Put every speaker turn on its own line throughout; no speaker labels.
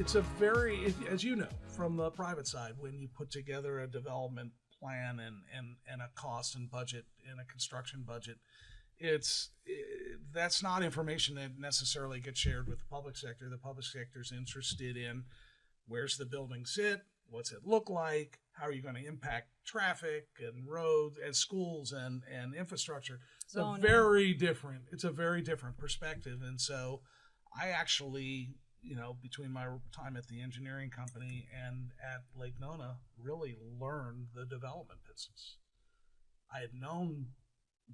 it's as you know, from the private side, when you put together a development plan and a cost and budget and a construction budget, that's not information that necessarily gets shared with the public sector. The public sector is interested in where's the building sit, what's it look like, how are you going to impact traffic and roads and schools and infrastructure. It's a very different perspective. And so I actually, between my time at the engineering company and at Lake Nona, really learned the development business. I had known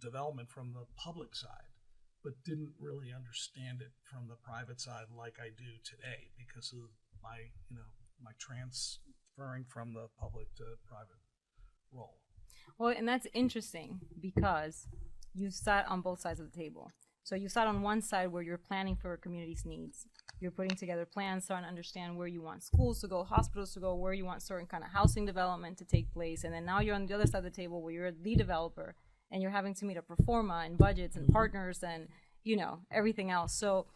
development from the public side, but didn't really understand it from the private side like I do today because of my transferring from the public to private role.
Well, and that's interesting because you sat on both sides of the table. So you sat on one side where you're planning for a community's needs. You're putting together plans, starting to understand where you want schools to go, hospitals to go, where you want certain kind of housing development to take place. And then now you're on the other side of the table where you're the developer and you're having to meet a pro forma and budgets and partners and, everything else. So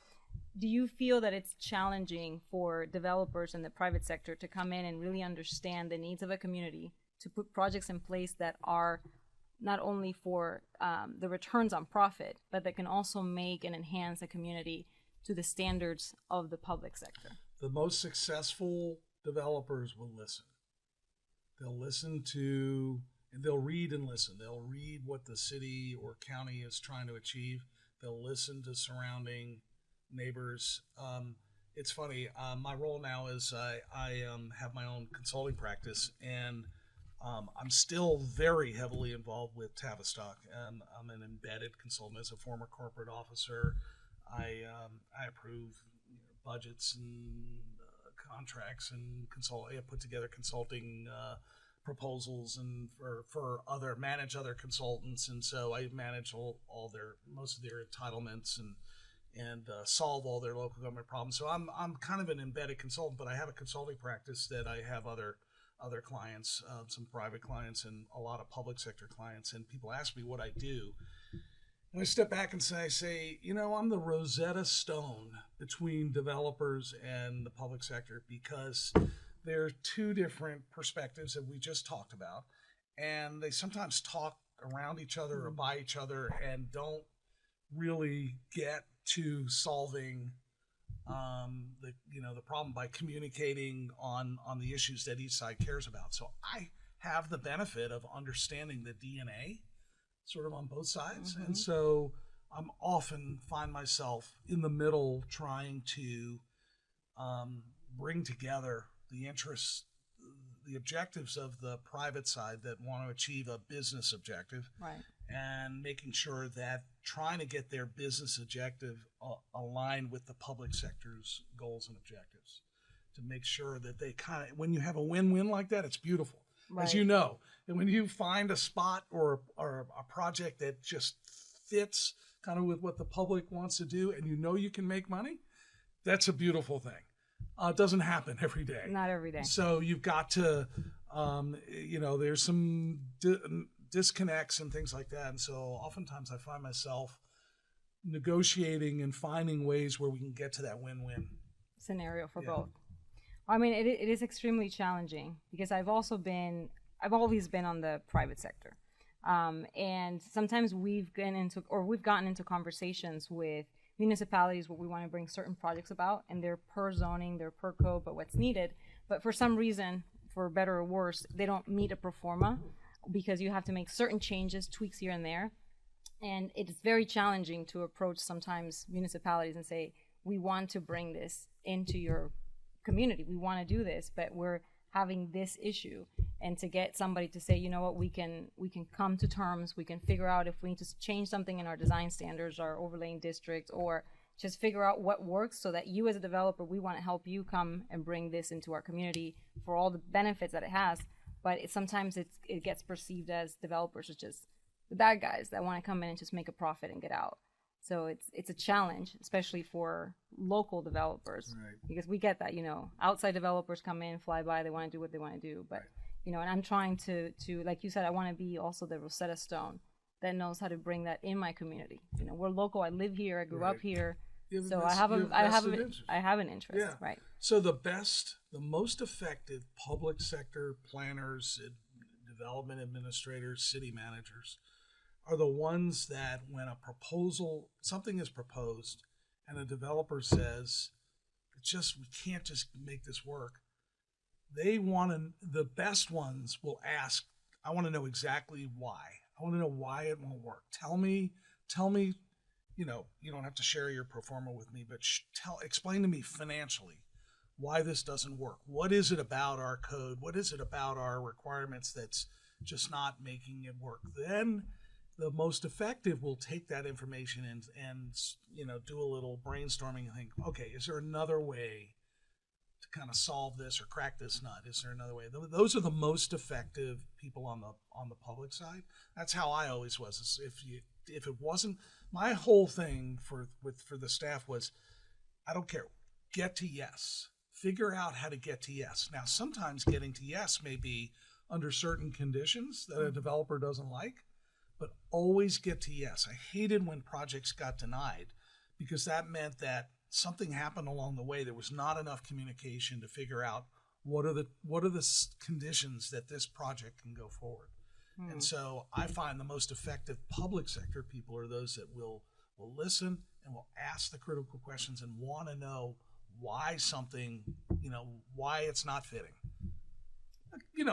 do you feel that it's challenging for developers in the private sector to come in and really understand the needs of a community, to put projects in place that are not only for the returns on profit, but that can also make and enhance the community to the standards of the public sector?
The most successful developers will listen. They'll they'll read and listen. They'll read what the city or county is trying to achieve. They'll listen to surrounding neighbors. It's funny, my role now is I have my own consulting practice, and I'm still very heavily involved with Tavistock. I'm an embedded consultant. As a former corporate officer, I approve budgets and contracts and I put together consulting proposals and manage other consultants, and so I manage most of their entitlements and solve all their local government problems. So I'm kind of an embedded consultant, but I have a consulting practice that I have other clients, some private clients and a lot of public sector clients, and people ask me what I do. And I step back and say, I'm the Rosetta Stone between developers and the public sector, because there are two different perspectives that we just talked about, and they sometimes talk around each other or by each other and don't really get to solving the problem by communicating on the issues that each side cares about. So I have the benefit of understanding the DNA sort of on both sides. And so I'm often find myself in the middle trying to bring together the interests, the objectives of the private side that want to achieve a business objective,
right,
and making sure that trying to get their business objective aligned with the public sector's goals and objectives, to make sure that they when you have a win-win like that, it's beautiful, right, as you know. And when you find a spot or a project that just fits kind of with what the public wants to do, and you can make money, that's a beautiful thing. It doesn't happen every day.
Not every day.
So you've got to, there's some disconnects and things like that. And so oftentimes I find myself negotiating and finding ways where we can get to that win-win
scenario for both. I mean, it is extremely challenging because I've always been on the private sector. And sometimes we've gotten into conversations with municipalities where we want to bring certain projects about, and they're per zoning, they're per code, but what's needed. But for some reason, for better or worse, they don't meet a pro forma because you have to make certain changes, tweaks here and there. And it is very challenging to approach sometimes municipalities and say, we want to bring this into your community. We want to do this, but we're having this issue. And to get somebody to say, we can come to terms, we can figure out if we need to change something in our design standards, our overlaying district, or just figure out what works so that you as a developer, we want to help you come and bring this into our community for all the benefits that it has. But sometimes it gets perceived as developers are just the bad guys that want to come in and just make a profit and get out. So it's a challenge, especially for local developers, right, because we get that, outside developers come in, fly by, they want to do what they want to do. But, and I'm trying to, like you said, I want to be also the Rosetta Stone that knows how to bring that in my community. We're local. I live here. I grew up here. So I have an interest,
Yeah.
right?
So the most effective public sector planners, development administrators, city managers are the ones that when something is proposed and a developer says, we can't just make this work. The best ones will ask, I want to know exactly why. I want to know why it won't work. Tell me, you don't have to share your pro forma with me, but explain to me financially why this doesn't work. What is it about our code? What is it about our requirements that's just not making it work? Then the most effective will take that information and do a little brainstorming and think, okay, is there another way to kind of solve this or crack this nut? Is there another way? Those are the most effective people on the public side. That's how I always was. If it wasn't, my whole thing for the staff was, I don't care, get to yes. Figure out how to get to yes. Now, sometimes getting to yes may be under certain conditions that a developer doesn't like, but always get to yes. I hated when projects got denied because that meant that something happened along the way. There was not enough communication to figure out what are the conditions that this project can go forward. And so I find the most effective public sector people are those that will listen and will ask the critical questions and want to know why something, why it's not fitting.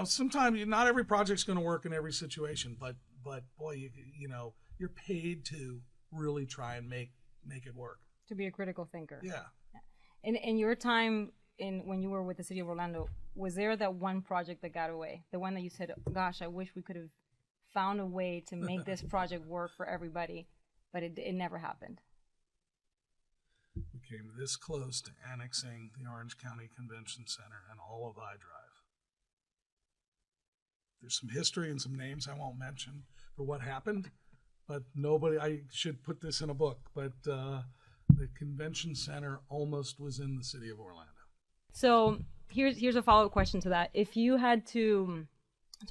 Sometimes not every project's going to work in every situation, but boy, you're paid to really try and make it work.
To be a critical thinker.
Yeah.
In your time when you were with the city of Orlando, was there that one project that got away? The one that you said, gosh, I wish we could have found a way to make this project work for everybody, but it never happened.
We came this close to annexing the Orange County Convention Center and all of iDrive. There's some history and some names I won't mention for what happened, but I should put this in a book, but the convention center almost was in the city of Orlando.
So here's a follow-up question to that. If you had to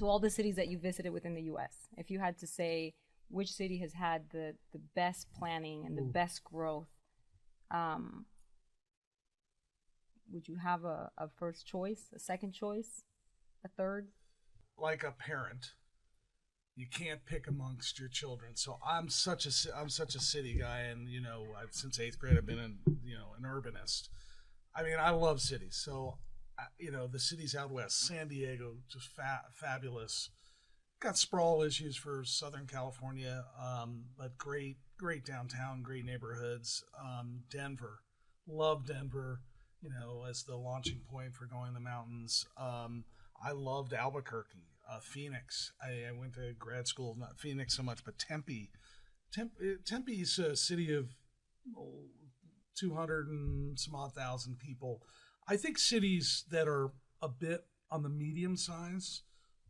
all the cities that you visited within the U.S., if you had to say which city has had the best planning and the best growth, would you have a first choice, a second choice, a third?
Like a parent, you can't pick amongst your children. So I'm such a city guy, and I've since 8th grade I've been an urbanist. I mean, I love cities. So the cities out west, San Diego, just fabulous. Got sprawl issues for Southern California, but great downtown, great neighborhoods. Denver, love Denver, as the launching point for going to the mountains. I loved Albuquerque, Phoenix. I went to grad school, not Phoenix so much, but Tempe. Tempe's a city of 200 and some odd thousand people. I think cities that are a bit on the medium size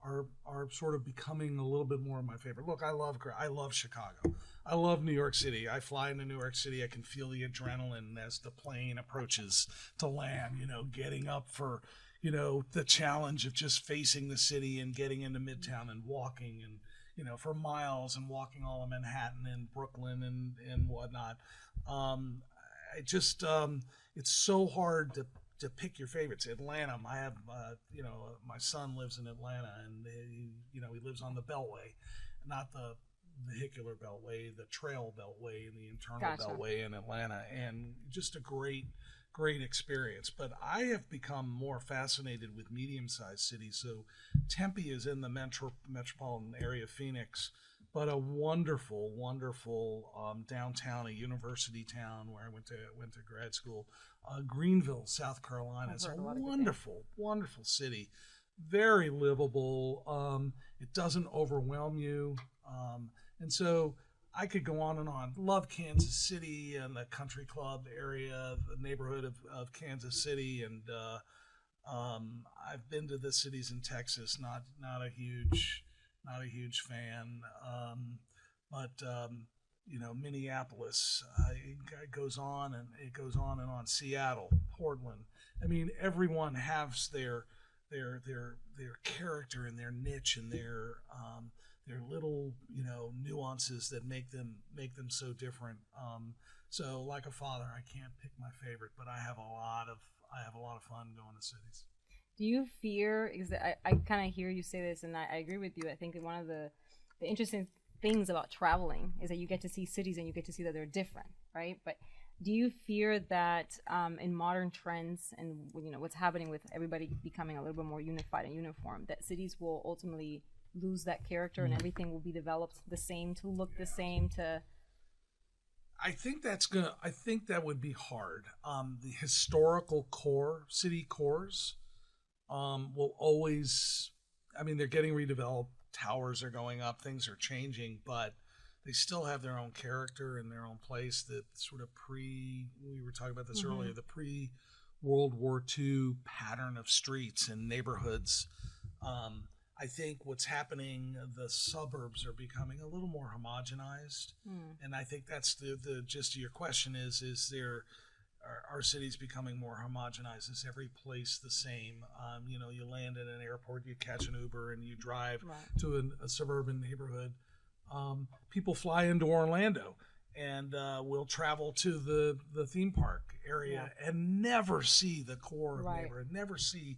are sort of becoming a little bit more of my favorite. Look, I love Chicago. I love New York City. I fly into New York City. I can feel the adrenaline as the plane approaches to land, getting up for, the challenge of just facing the city and getting into Midtown and walking and, for miles and walking all of Manhattan and Brooklyn and whatnot. It's so hard to pick your favorites. Atlanta, I have, my son lives in Atlanta, and he lives on the Beltway, not the vehicular Beltway, the trail Beltway, and the internal Beltway in Atlanta, and just a great experience. But I have become more fascinated with medium-sized cities. So Tempe is in the metropolitan area of Phoenix, but a wonderful downtown, a university town where I went to grad school. Greenville, South Carolina is a wonderful city, very livable. It doesn't overwhelm you, and so I could go on and on. Love Kansas City and the country club area, the neighborhood of Kansas City, and I've been to the cities in Texas. Not a huge fan, but Minneapolis. It goes on and on. Seattle, Portland. I mean, everyone has their character and their niche and their They're little, nuances that make them so different. So like a father, I can't pick my favorite, but I have a lot of fun going to cities.
Do you fear? Because I kind of hear you say this, and I agree with you. I think that one of the interesting things about traveling is that you get to see cities and you get to see that they're different, right? But do you fear that in modern trends and what's happening with everybody becoming a little bit more unified and uniform, that cities will ultimately lose that character and everything will be developed the same to look the same to?
I think that would be hard. The historical city cores, will always. I mean, they're getting redeveloped. Towers are going up. Things are changing, but they still have their own character and their own place. That sort of we were talking about this earlier. The pre-World War II pattern of streets and neighborhoods. I think what's happening, the suburbs are becoming a little more homogenized, and I think that's the gist of your question is are cities becoming more homogenized? Is every place the same? You land at an airport, you catch an Uber, and you drive to a suburban neighborhood. People fly into Orlando and will travel to the theme park area and never see the core of the neighborhood, never see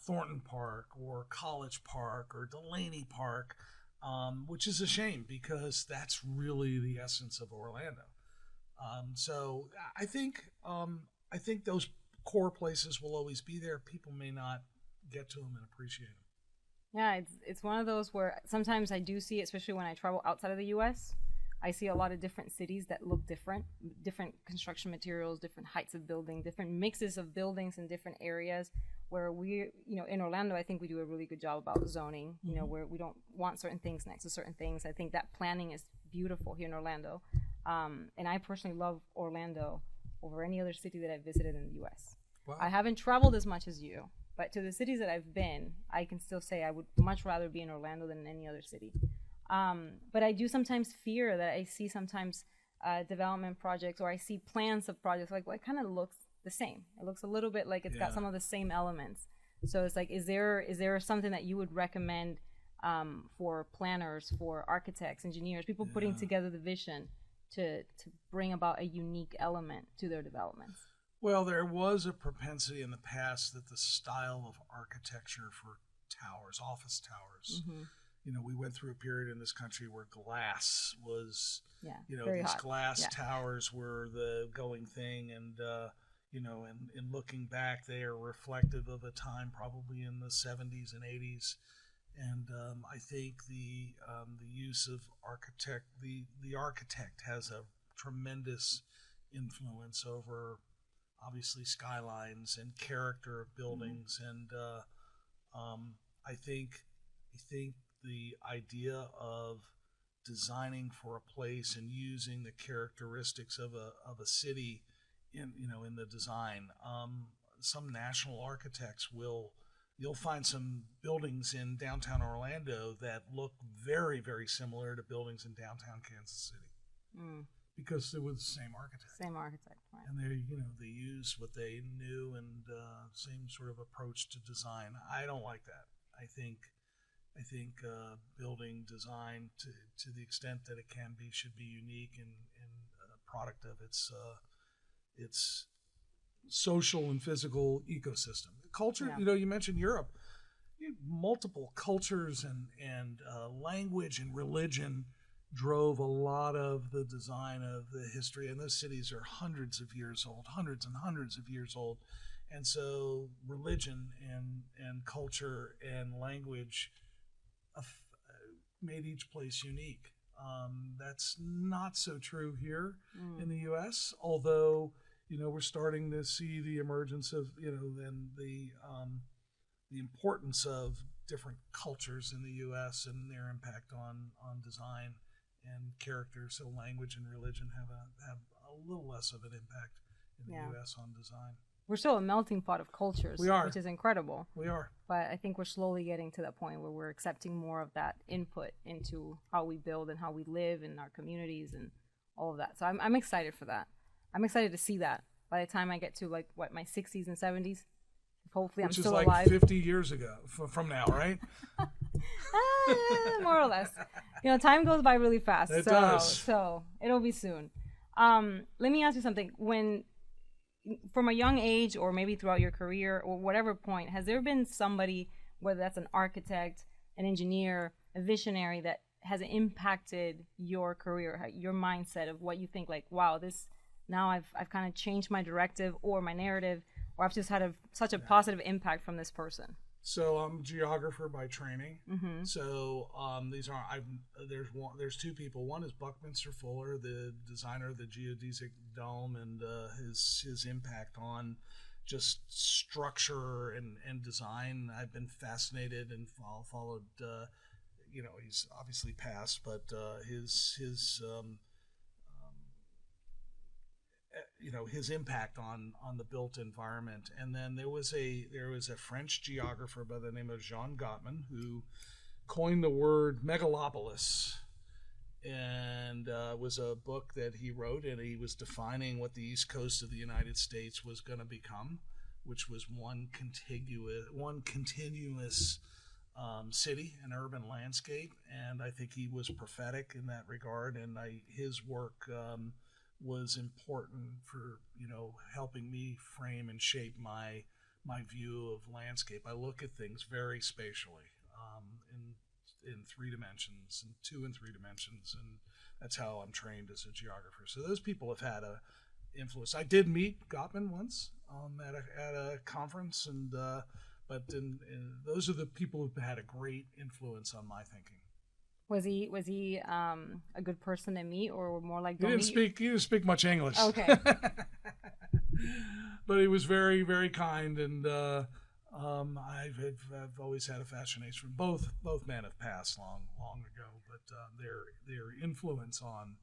Thornton Park or College Park or Delaney Park, which is a shame because that's really the essence of Orlando. So I think those core places will always be there. People may not get to them and appreciate them.
Yeah, it's one of those where sometimes I do see, especially when I travel outside of the U.S., I see a lot of different cities that look different construction materials, different heights of building, different mixes of buildings in different areas. Where in Orlando, I think we do a really good job about zoning, where we don't want certain things next to certain things. I think that planning is beautiful here in Orlando. And I personally love Orlando over any other city that I've visited in the U.S. Wow. I haven't traveled as much as you, but to the cities that I've been, I can still say I would much rather be in Orlando than in any other city. But I do sometimes fear that I see sometimes development projects, or I see plans of projects, like, well, it kind of looks the same. It looks a little bit like it's got some of the same elements. So it's like, is there something that you would recommend for planners, for architects, engineers, people putting together the vision to bring about a unique element to their developments?
Well, there was a propensity in the past that the style of architecture for towers, office towers, we went through a period in this country where glass was, these hot. Glass towers were the going thing, and in looking back, they are reflective of a time probably in the 70s and 80s. And I think the use of the architect has a tremendous influence over, obviously, skylines and character of buildings. And I think the idea of designing for a place and using the characteristics of a city in the design. Some national architects you'll find some buildings in downtown Orlando that look very, very similar to buildings in downtown Kansas City, because it was the same architect.
Right?
And they used what they knew and same sort of approach to design. I don't like that. I think building design to the extent that it can be should be unique and a product of its social and physical ecosystem. Culture, you mentioned Europe. Multiple cultures and language and religion drove a lot of the design of the history, and those cities are hundreds and hundreds of years old. And so religion and culture and language made each place unique. That's not so true here in the U.S., although we're starting to see the emergence of then the importance of different cultures in the U.S. and their impact on design and character. So language and religion have a little less of an impact in the U.S. on design.
We're still a melting pot of cultures, which is incredible.
We are.
But I think we're slowly getting to that point where we're accepting more of that input into how we build and how we live in our communities and all of that. So I'm excited for that. I'm excited to see that by the time I get to my 60s and 70s. Hopefully I'm still alive.
Which is like 50 years ago from now, right?
More or less. Time goes by really fast.
It does.
So it'll be soon. Let me ask you something. When, from a young age, or maybe throughout your career, or whatever point, has there been somebody, whether that's an architect, an engineer, a visionary, that has impacted your career, your mindset of what you think, like, wow, this, now I've kind of changed my directive or my narrative, or I've just had such a positive impact from this person?
So I'm a geographer by training.
Mm-hmm.
So there's two people. One is Buckminster Fuller, the designer of the geodesic dome, and his impact on just structure and design. I've been fascinated and followed. He's obviously passed, but his impact on the built environment. And then there was a French geographer by the name of Jean Gottman who coined the word megalopolis, and was a book that he wrote, and he was defining what the East Coast of the United States was going to become, which was one continuous city and urban landscape. And I think he was prophetic in that regard, and his work was important for helping me frame and shape my view of landscape. I look at things very spatially, in 3 dimensions, and 2 and 3 dimensions, and that's how I'm trained as a geographer. So those people have had a influence. I did meet Gottman once at a conference, and but those are the people who've had a great influence on my thinking.
Was he a good person to meet, or more like
he didn't speak much English?
Okay.
But he was very, very kind, and I've always had a fascination. Both men have passed long ago, but their influence on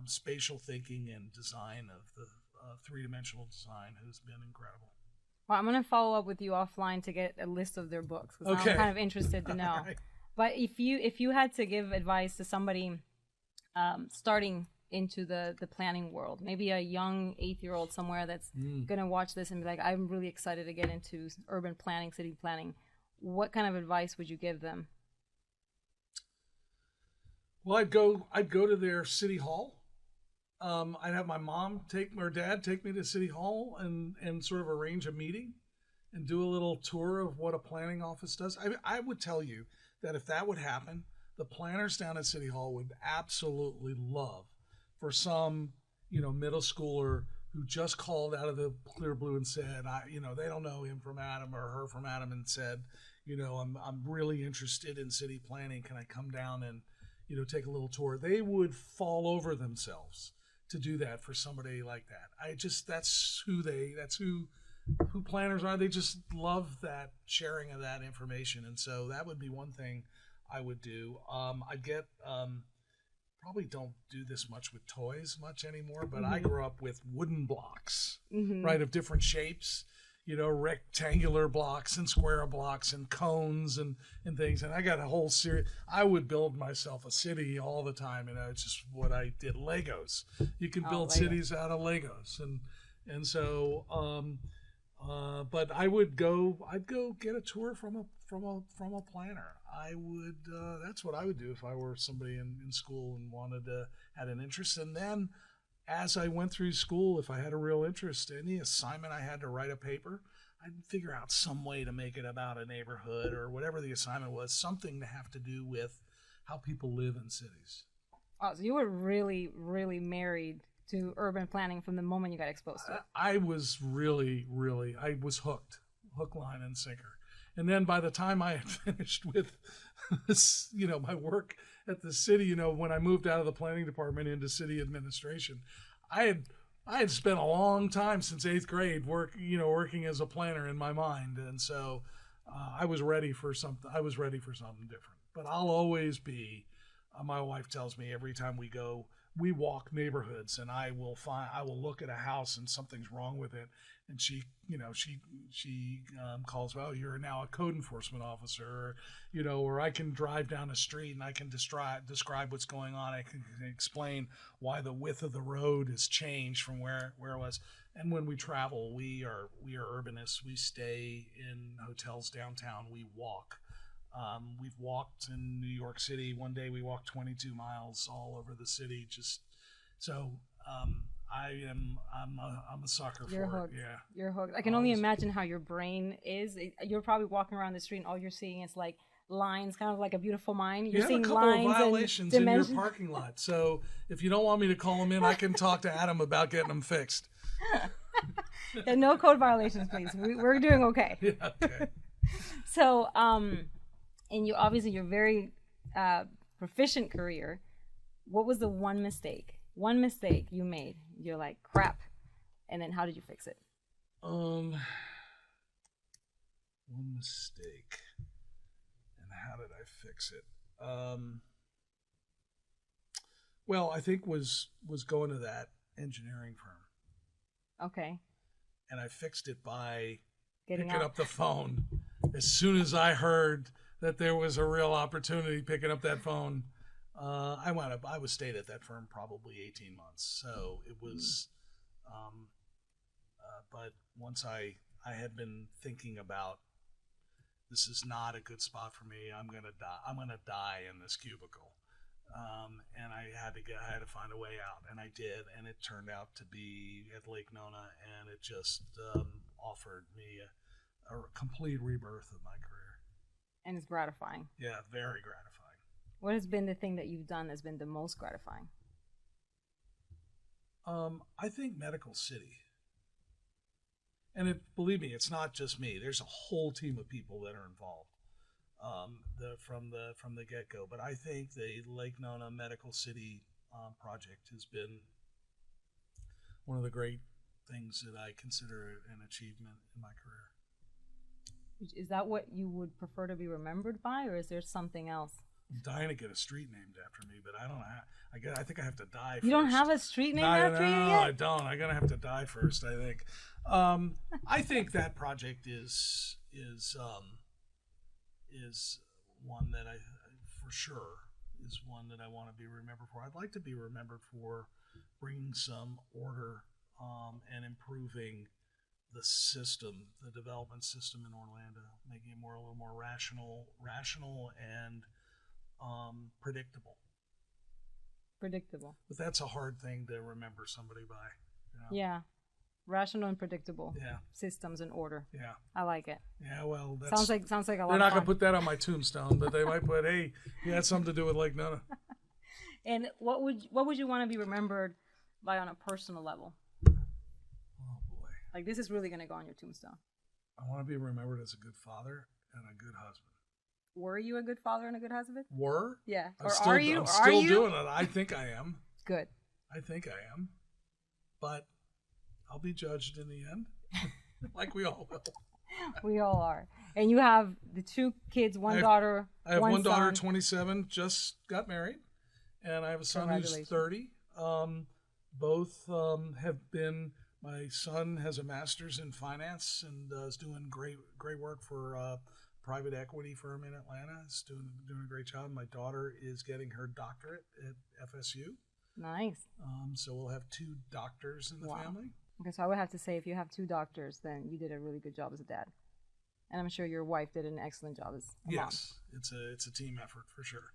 spatial thinking and design of the 3-dimensional design has been incredible.
Well, I'm going to follow up with you offline to get a list of their books, because
okay.
I'm kind of interested to know.
Right.
But if you had to give advice to somebody starting into the planning world, maybe a young 8-year-old somewhere that's going to watch this and be like, I'm really excited to get into urban planning, city planning, what kind of advice would you give them?
Well, I'd go to their city hall. I'd have my mom or dad take me to city hall and sort of arrange a meeting and do a little tour of what a planning office does. I would tell you that if that would happen, the planners down at City Hall would absolutely love for some, middle schooler who just called out of the clear blue and said, they don't know him from Adam or her from Adam, and said, I'm really interested in city planning. Can I come down and, take a little tour? They would fall over themselves to do that for somebody like that. That's who planners are. They just love that sharing of that information. And so that would be one thing I would do. I'd get, probably don't do this much with toys much anymore, but I grew up with wooden blocks, right, of different shapes, rectangular blocks and square blocks and cones and things. And I got a whole series. I would build myself a city all the time. It's just what I did. Legos. You can build cities out of Legos. And so, but I'd go get a tour from a planner. That's what I would do if I were somebody in school and had an interest. And then as I went through school, if I had a real interest, any assignment I had to write a paper, I'd figure out some way to make it about a neighborhood or whatever the assignment was, something to have to do with how people live in cities.
Oh, so you were really, really married to urban planning from the moment you got exposed to it.
I was really, really, I was hook, line, and sinker. And then by the time I had finished with this, my work at the city, when I moved out of the planning department into city administration, I had spent a long time since 8th grade working as a planner in my mind. And so I was ready for something. I was ready for something different. But I'll always be, my wife tells me every time we walk neighborhoods, and I will look at a house and something's wrong with it, and she calls, well, you're now a code enforcement officer, or I can drive down a street and I can describe what's going on. I can explain why the width of the road has changed from where it was. And when we travel, we are urbanists. We stay in hotels downtown. We walk. We've walked in New York City. One day we walked 22 miles all over the city. I'm a sucker
You're
for
hooked.
it. Yeah.
You're hooked. I can only imagine how your brain is. You're probably walking around the street and all you're seeing is like lines, kind of like A Beautiful Mind. You're
You have
seeing
a couple
lines
of violations
and
in your
dimensions.
parking lot. So if you don't want me to call them in, I can talk to Adam about getting them fixed.
And no code violations, please. We're doing okay.
Yeah, okay.
So, and you obviously your very proficient career. What was the one mistake you made? You're like, crap. And then how did you fix it?
One mistake. And how did I fix it? Well, I think was going to that engineering firm.
Okay.
And I fixed it by
Getting
picking
out.
up the phone. As soon as I heard that there was a real opportunity picking up that phone, I stayed at that firm probably 18 months. So it was, but once I had been thinking about, this is not a good spot for me. I'm gonna die in this cubicle, and I had to find a way out, and I did, and it turned out to be at Lake Nona, and it just offered me a complete rebirth of my career.
And it's gratifying.
Yeah, very gratifying.
What has been the thing that you've done that's been the most gratifying?
I think Medical City. And believe me, it's not just me. There's a whole team of people that are involved from the get-go. But I think the Lake Nona Medical City project has been one of the great things that I consider an achievement in my career.
Is that what you would prefer to be remembered by, or is there something else?
I'm dying to get a street named after me, but I don't know. I think I have to die first.
You don't have a street named after you yet?
No, I don't. I'm gonna have to die first, I think. I think that project is one that I want to be remembered for. I'd like to be remembered for bringing some order and improving the system, the development system in Orlando, making it a little more rational and predictable.
Predictable.
But that's a hard thing to remember somebody by. You know?
Yeah. Rational and predictable.
Yeah.
Systems and order.
Yeah.
I like it.
Yeah, well, that's...
Sounds like a lot of fun.
They're not going to put that on my tombstone, but they might put, hey, you had something to do with Lake Nona.
And what would you want to be remembered by on a personal level?
Oh, boy.
Like, this is really going to go on your tombstone.
I want to be remembered as a good father and a good husband.
Were you a good father and a good husband?
Were?
Yeah.
I'm still doing it. I think I am.
Good.
I think I am. But I'll be judged in the end, like we all will.
We all are. And you have the two kids, daughter,
I have one daughter,
son.
27, just got married, and I have a son who's 30. Both have been. My son has a master's in finance and is doing great work for a private equity firm in Atlanta. Is doing a great job. My daughter is getting her doctorate at FSU.
Nice.
So we'll have two doctors in the family.
Okay, so I would have to say, if you have two doctors, then you did a really good job as a dad, and I'm sure your wife did an excellent job as a mom.
Yes, it's a team effort for sure.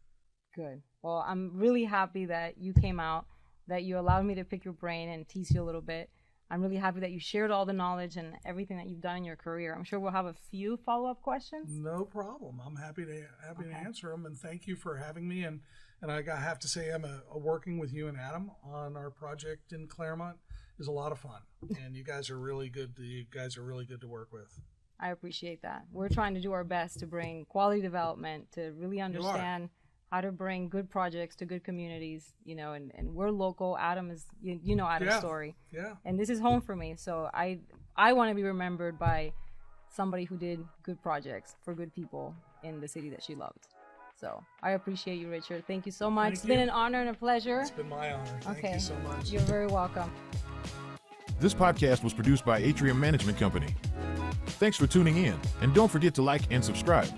Good. Well, I'm really happy that you came out, that you allowed me to pick your brain and tease you a little bit. I'm really happy that you shared all the knowledge and everything that you've done in your career. I'm sure we'll have a few follow-up questions.
No problem. I'm happy to answer them, and thank you for having me. And I have to say, working with you and Adam on our project in Claremont is a lot of fun, and you guys are really good. You guys are really good to work with.
I appreciate that. We're trying to do our best to bring quality development, to really understand how to bring good projects to good communities, and we're local. Adam is, you know Adam's story.
Yeah. And
this is home for me. So I want to be remembered by somebody who did good projects for good people in the city that she loved. So I appreciate you, Richard. Thank you so much. It's been an honor and a pleasure.
It's been my honor. Thank you so much.
You're very welcome.
This podcast was produced by Atrium Management Company. Thanks for tuning in, and don't forget to like and subscribe.